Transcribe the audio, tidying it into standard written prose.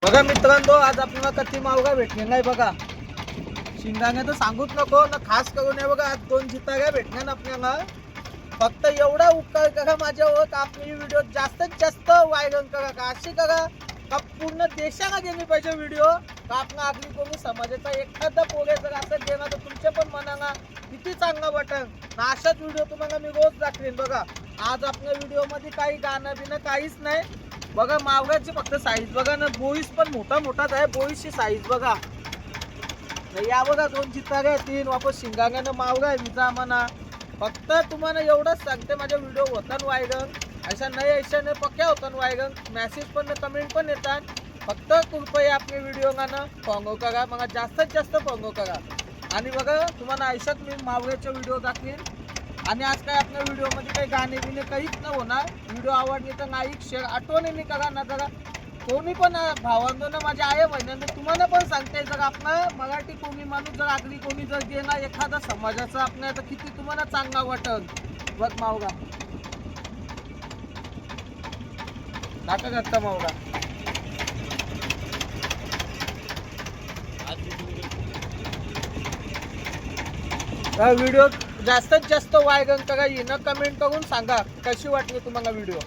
बघा मित्रांनो, आज आपल्याला कधी मावगा भेटले नाही बघा. शिंगाने तर सांगूच नको ना, खास करून हे बघा आज 2 जिताऱ्या भेटल्या ना आपल्याला. फक्त एवढा उपकार करा माझ्यावर, आपली व्हिडिओ जास्तीत जास्त व्हायरल करा. का अशी करा का पूर्ण देशाला गेली पाहिजे व्हिडिओ. का आपला आगरी कोणी समाजाचा एखादा पोरे जर असं गेला तर तुमच्या पण मनाला किती चांगलं वाटेल ना. अशाच व्हिडिओ तुम्हाला मी रोज दाखवेन. बघा आज आपल्या व्हिडिओमध्ये काही गाणं बिणं काहीच नाही. बघा मावगाची फक्त साईज बघा ना, बोईस पण मोठा मोठाच आहे. बोईसची साईज बघा. या बघा 2 चित्ताऱ्या 3 वापस शिंगाण्यानं मावगा आहे विजा म्हणा. फक्त तुम्हाला एवढंच सांगते, माझ्या व्हिडिओ होतात व्हायरल, ऐसा नाही पक्क्या होतात व्हायरल. मेसेज पण कमेंट पण येतात. फक्त कृपया आपले व्हिडिओ गाणं फॉलो करा, मग जास्तीत जास्त फॉलो करा. आणि बघा तुम्हाला आयुष्यात मी मावळ्याचे व्हिडिओ दाखवेन. आणि आज काय आपल्या व्हिडिओमध्ये काही गाणे बिणे काहीच न होणार. व्हिडिओ आवडली तर लाईक शेअर आठवणीने करा ना. जरा कोणी पण भावांना माझ्या आहे महिन्यांना तुम्हाला पण सांगते, जर आपला मराठी कोणी माणूस जर आगरी कोणी जर गेला एखादा समाजाचा आपल्या, तर किती तुम्हाला चांगला वाटेल. बघ मावगा नाटक करता मावगा. व्हिडिओ जास्तीत जास्त व्हायरल करा. येणं कमेंट करून सांगा कशी वाटली तुम्हाला व्हिडिओ.